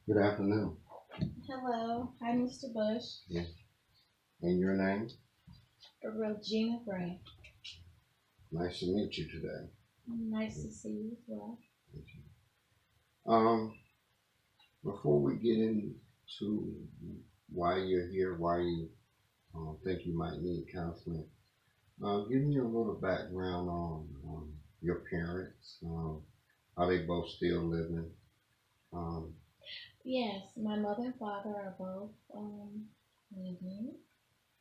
Good afternoon. Hello. Hi, Mr. Bush. Yes. And your name? Regina Gray. Nice to meet you today. Nice to see you as well. Thank you. Before we get into why you're here, why you think you might need counseling, give me a little background on your parents. Are they both still living? Um, Yes, my mother and father are both living.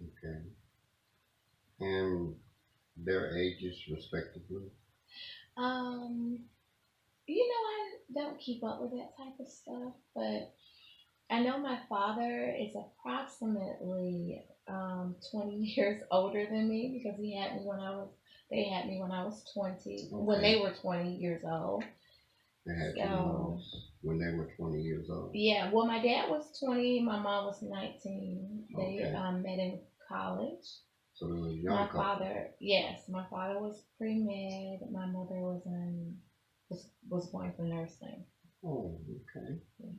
okay. And their ages, respectively? Um, I don't keep up with that type of stuff, but I know my father is approximately 20 years older than me because they had me when I was 20, when they Okay. were 20 years old. They had you So, when they were 20 years old. yeah, well, my dad was 20, my mom was 19. They Okay. met in college. So they were a young My couple. father, yes, my father was pre med. My mother was going for nursing. Oh, okay. Yeah.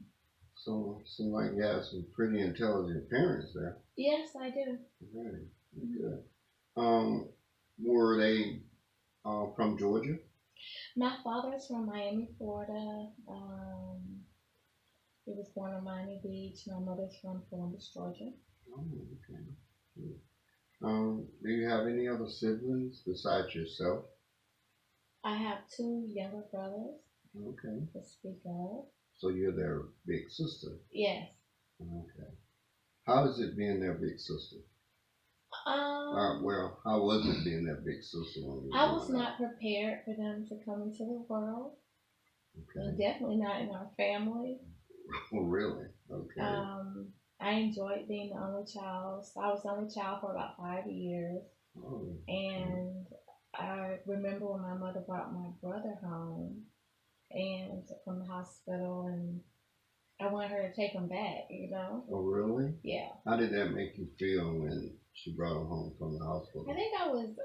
So seem like you have some pretty intelligent parents there. Yes, I do. Very Mhm. good. Um, were they from Georgia? My father's from Miami, Florida. He was born in Miami Beach. My mother's from Columbus, Georgia. Oh, okay. Good. Do you have any other siblings besides yourself? I have two younger brothers Okay. to speak of. So you're their big sister. Yes. Okay. How is it being their big sister? Um, Well, how was it being their big sister when you I were was growing up? not prepared for them to come into the world. Okay. Definitely not in our family. Oh, really? Okay. Um, I enjoyed being the only child. So I was the only child for about 5 years. Oh, okay. And I remember when my mother brought my brother home and from the hospital, and I wanted her to take him back. Oh, really? Yeah. How did that make you feel when she brought him home from the I hospital? think I was,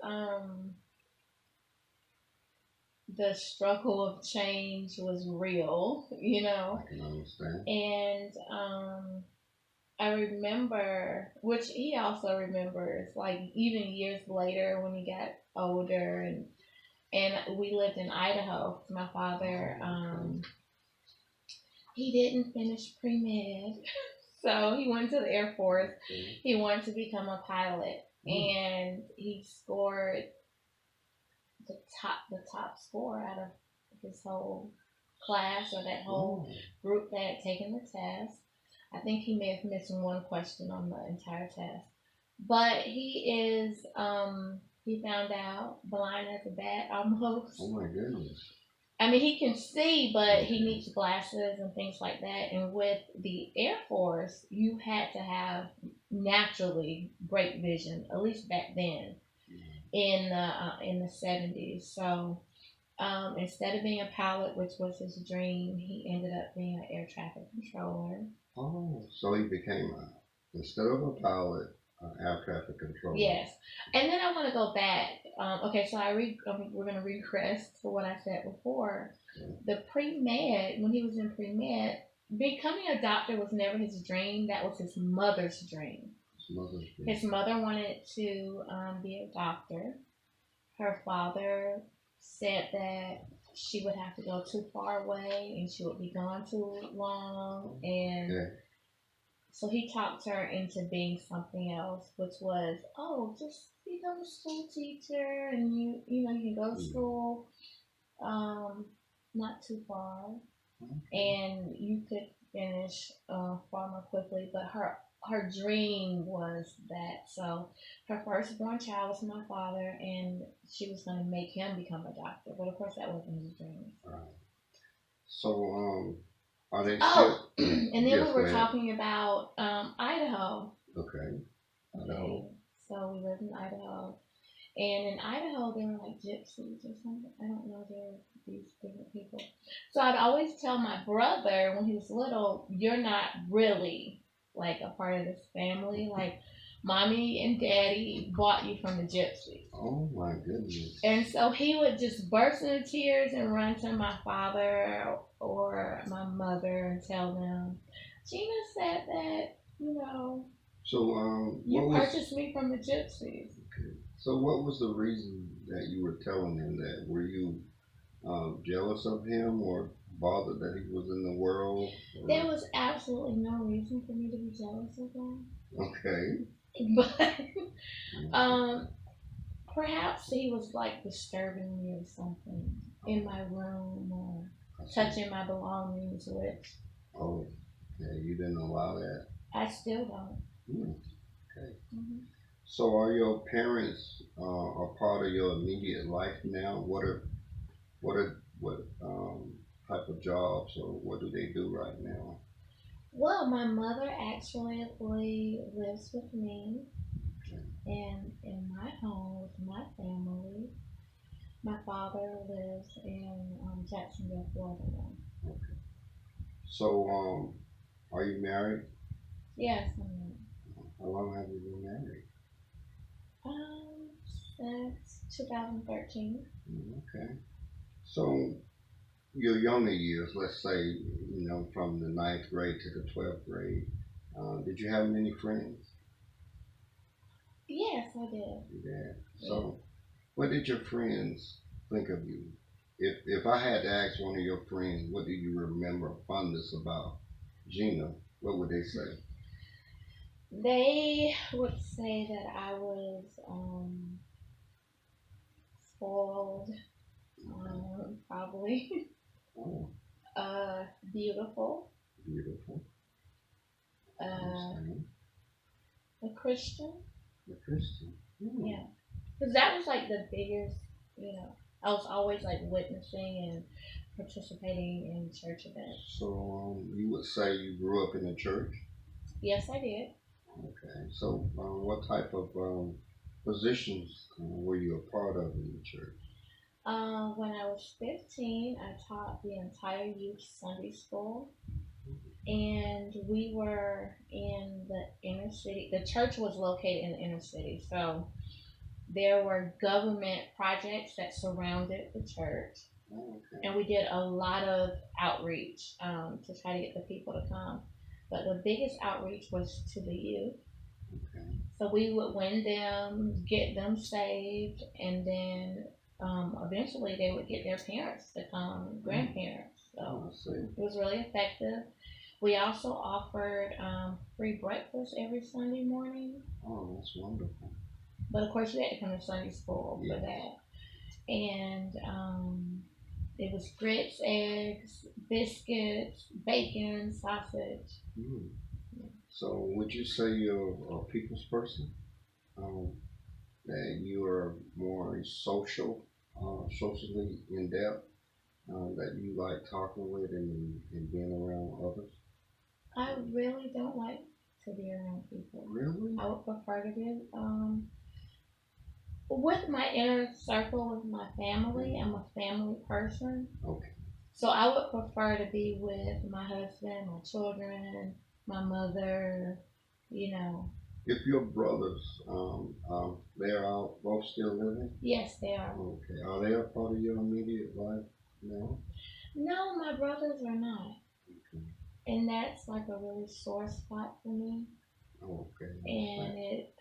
the struggle of change was real. I can understand. And I remember, which he also remembers, like even years later when he got older, and we lived in Idaho. My father, Oh, okay. he didn't finish pre med, so he went to the Air Force. Okay. He wanted to become a pilot, Mm. and he scored the top score out of his whole class or that whole Oh, group that had taken the test. I think he may have missed one question on the entire test. But he found out blind as a bat oh almost. my goodness. I mean, he can see, but he Okay. needs glasses and things like that. And with the Air Force, you had to have naturally great vision, at least back then in the 70s. So instead of being a pilot, which was his dream, he ended up being an air traffic controller. Oh, so he became instead of a pilot, an air traffic controller. Yes, and then I want to go back. Okay, so we're going to regress to what I said before. Okay. The pre med, when he was in pre med, becoming a doctor was never his dream. That was his mother's dream. His mother's His dream. mother wanted to be a doctor. Her father said that she would have to go too far away and she would be gone too long. And Okay. so he talked her into being something else, which was, oh, just become a school teacher and you can go to Mm. school not too far Okay. and you could finish far more quickly. But her dream was that. So her firstborn child was my father, and she was going to make him become a doctor. But of course, that wasn't his dream. All right. So are they still? Oh, and then Yes. we Go were ahead. talking about Idaho. Okay. Okay, Idaho. so we lived in Idaho, and in Idaho they were like gypsies or something. I don't know. They're these different people. So I'd always tell my brother when he was little, "You're not really like a part of this family. Like mommy and daddy bought you from the gypsies. Oh my goodness. And so he would just burst into tears and run to my father or my mother and tell them, Gina said that, So you purchased me from the gypsies. okay. So what was the reason that you were telling him that? Were you jealous of him or bothered that he was in the world? Or... There was absolutely no reason for me to be jealous of him. Okay. But perhaps he was like disturbing me or something in my room or touching my belongings, which oh, yeah, you didn't allow that. I still don't. Okay. Mm-hmm. So are your parents a part of your immediate life now? What type of jobs or what do they do right now? Well, my mother actually lives with me Okay. and in my home with my family. My father lives in Jacksonville, Florida now. Okay. So are you married? Yes, I am. How long have you been married? Um, since 2013. Okay. So your younger years, let's say, from the ninth grade to the 12th grade, did you have many friends? Yes, I did. Yeah. Yeah. So what did your friends think of you? If I had to ask one of your friends, what do you remember fondest about Gina? What would they say? They would say that I was spoiled, probably, Oh, uh, beautiful, beautiful. uh, Understand. a Christian. A Christian. Yeah, because that was like the biggest, I was always like witnessing and participating in church events. So you would say you grew up in the church? Yes, I did. Okay. So what type of positions were you a part of in the church? When I was 15, I taught the entire youth Sunday school, and we were in the inner city. The church was located in the inner city, so there were government projects that surrounded the church, Okay. and we did a lot of outreach to try to get the people to come. But the biggest outreach was to the youth. Okay. So we would win them, get them saved, and then eventually they would get their parents to come, grandparents. Oh, So I see. it was really effective. We also offered free breakfast every Sunday morning. Oh, that's wonderful. But of course, you had to come to Sunday school for Yeah. that. And it was grits, eggs, biscuits, bacon, sausage. Mm. So would you say you're a people's person? Um, that you are more socially in depth, that you like talking with and being around others? I really don't like to be around people. Really? I would prefer to be with my inner circle with my family. I'm a family person. Okay. So I would prefer to be with my husband, my children, my mother, you know. If your brothers, they're all both still living? Yes, they are. Okay. Are they a part of your immediate life now? No, my brothers are not. Okay. And that's like a really sore spot for me. Oh, okay. And it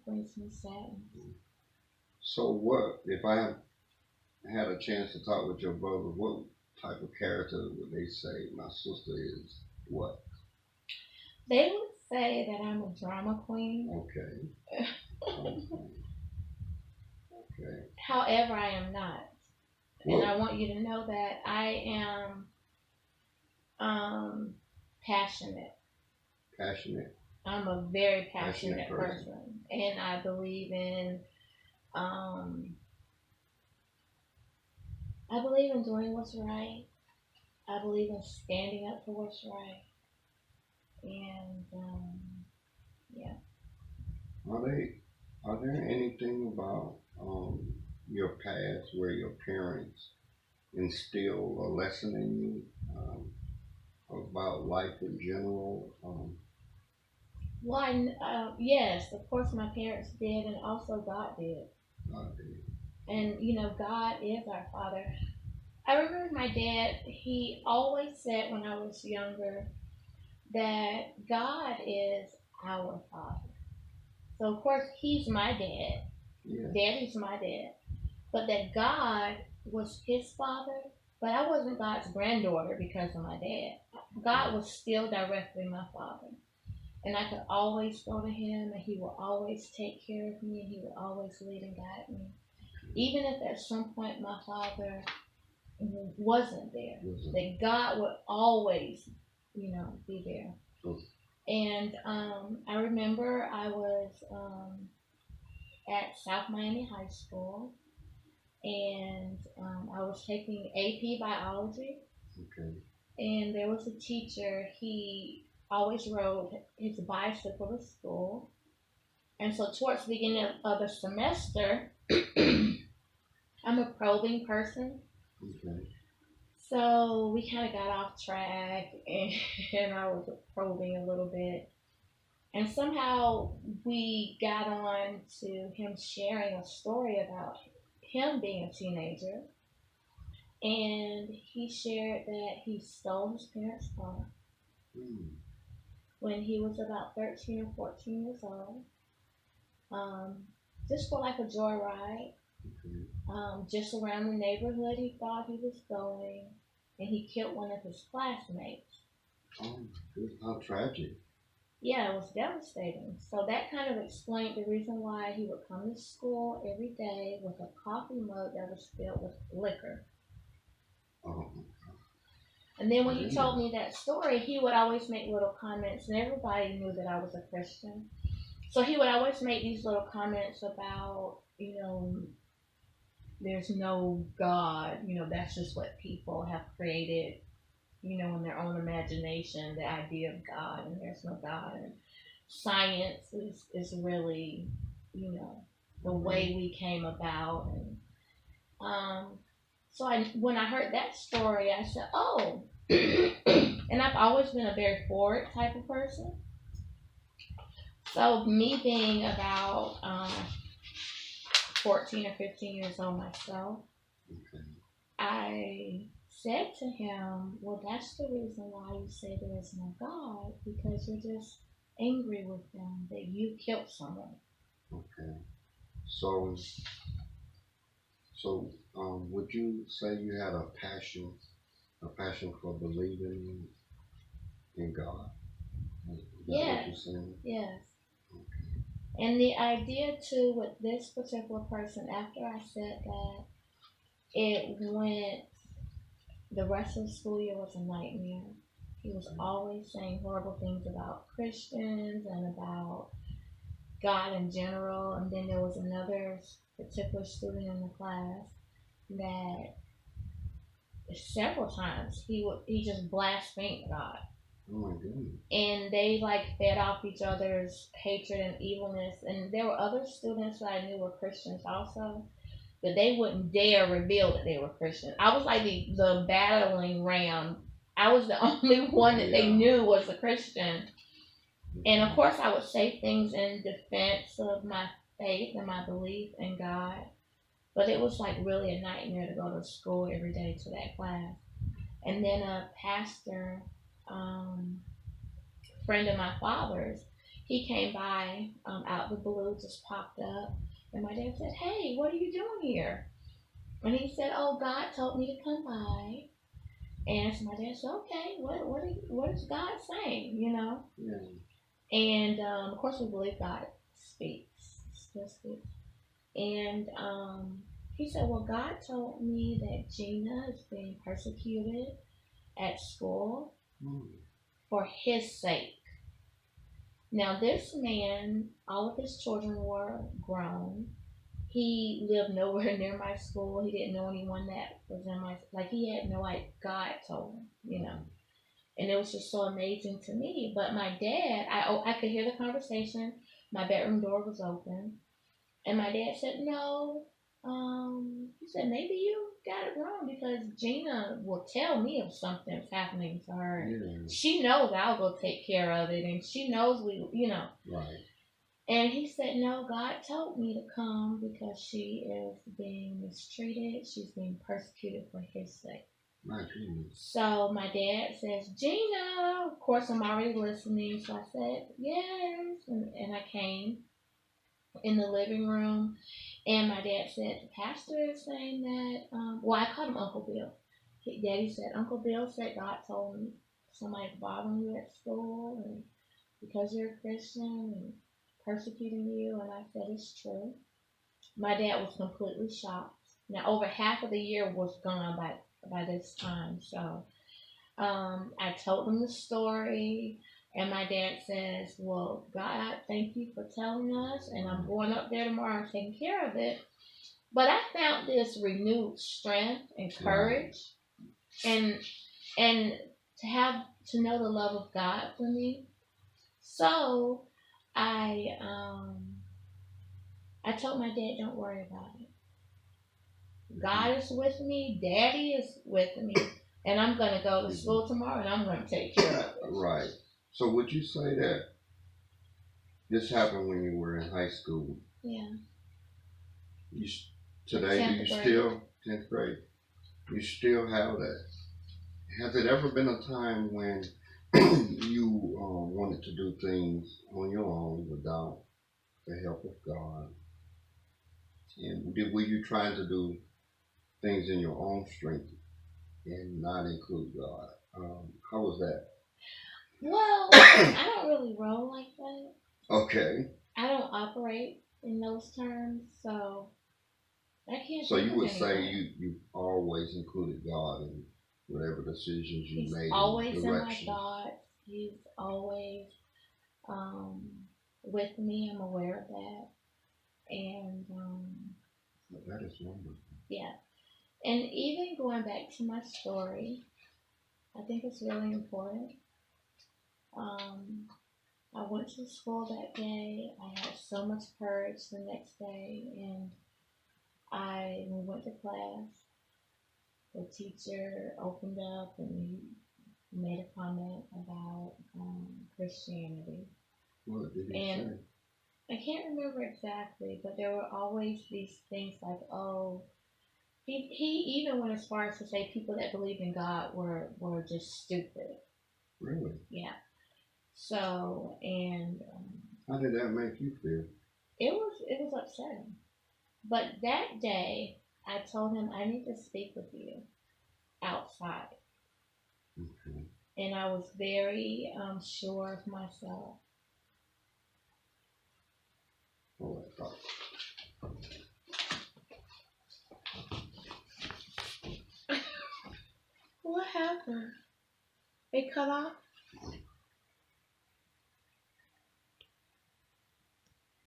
brings me sadness. So what, if I had a chance to talk with your brother, what type of character would they say my sister is? What? They would say that I'm a drama queen. Okay. Okay. Okay. However, I am not. Well, And I want you to know that I am passionate. passionate. I'm a very passionate person. And I believe in doing what's right. I believe in standing up for what's right. And yeah. Are there anything about your past where your parents instill a lesson in you about life in general? Well, yes, of course my parents did, and also God did. Okay. And God is our Father. I remember my dad. He always said when I was younger that God is our Father. So of course He's my dad. Yeah. Daddy's my dad. But that God was His Father. But I wasn't God's granddaughter because of my dad. God was still directly my Father. And I could always go to Him, and He will always take care of me, and He will always lead and guide me. Even if at some point my father wasn't there, that God would always, be there. Oh, And I remember I was at South Miami High School, and I was taking AP Biology, okay. and there was a teacher. He always rode his bicycle to school. And so towards the beginning of the semester, I'm a probing person. Okay. So we kind of got off track, and I was probing a little bit. And somehow we got on to him sharing a story about him being a teenager. And he shared that he stole his parents' car Mm, when he was about 13 or 14 years old, um, just for like a joyride. okay. Just around the neighborhood he thought he was going, and he killed one of his classmates. Oh, good. How tragic. Yeah, it was devastating. So that kind of explained the reason why he would come to school every day with a coffee mug that was filled with liquor. Oh, And then my when he goodness. told me that story, he would always make little comments, and everybody knew that I was a Christian. So he would always make these little comments about, there's no God, that's just what people have created, in their own imagination, the idea of God, and there's no God. And science is really, you know, the Okay. way we came about. And so when I heard that story, I said, oh, and I've always been a very forward type of person. So me being about 14 or 15 years old myself, Okay. I said to him, well, that's the reason why you say there is no God, because you're just angry with them that you killed someone. Okay. So, would you say you had a passion for believing in God? Is that what Yes, you're saying? yes. Okay. And the idea too with this particular person, after I said that, it went, the rest of the school year was a nightmare. He was always saying horrible things about Christians and about God in general. And then there was another particular student in the class that several times he just blasphemed God. Oh my goodness. And they like fed off each other's hatred and evilness. And there were other students that I knew were Christians also, but they wouldn't dare reveal that they were Christian. I was like the battling ram. I was the only one that they Yeah. knew was a Christian. And of Okay. course, I would say things in defense of my faith and my belief in God. But it was like really a nightmare to go to school every day to that class. And then a pastor, um, friend of my father's, he came by out the blue, just popped up. And my dad said, hey, what are you doing here? And he said, oh, God told me to come by. And so my dad said, okay, what is God saying, Yeah. And of course, we believe God speaks, still speaks. And he said, well, God told me that Gina is being persecuted at school Mm. for his sake. Now, this man, all of his children were grown. He lived nowhere near my school. He didn't know anyone that was in my, like, he had no idea. God told him. And it was just so amazing to me. But my dad, I could hear the conversation. My bedroom door was open. And my dad said, no. He said, maybe you got it wrong because Gina will tell me if something's happening to her. Yeah. She knows I'll go take care of it, and she knows we. Right. And he said, no, God told me to come because she is being mistreated. She's being persecuted for his sake. My goodness. So my dad says, Gina, of course I'm already listening. So I said, yes. And I came in the living room. And my dad said, the pastor is saying that, well, I called him Uncle Bill. Daddy said, Uncle Bill said God told me somebody's bothering you at school and because you're a Christian and persecuting you. And I said, it's true. My dad was completely shocked. Now, over half of the year was gone by this time. So I told him the story. And my dad says, well, God, thank you for telling us. And I'm going up there tomorrow and taking care of it. But I found this renewed strength and courage, and to have to know the love of God for me. So I told my dad, don't worry about it. God is with me. Daddy is with me, and I'm gonna go to school tomorrow, and I'm gonna take care of it. Right. So would you say that this happened when you were in high school? Yeah. Today, do you still 10th grade? You still have that? Has it ever been a time when you wanted to do things on your own without the help of God? And were you trying to do things in your own strength and not include God? How was that? Well, I don't really roll like that. Okay. I don't operate in those terms, so I can't. So you would say you always included God in whatever decisions you made. He's always in my thoughts. He's always with me. I'm aware of that, and that is wonderful. Yeah, and even going back to my story, I think it's really important. I went to school that day. I had so much courage the next day, and we went to class. The teacher opened up and he made a comment about Christianity. What did he say? I can't remember exactly, but there were always these things like, oh, he even went as far as to say people that believed in God were just stupid. Really? Yeah. So, and how did that make you feel? It was upsetting. But that day, I told him, I need to speak with you outside. Okay. And I was very sure of myself. Oh, What happened? It cut off?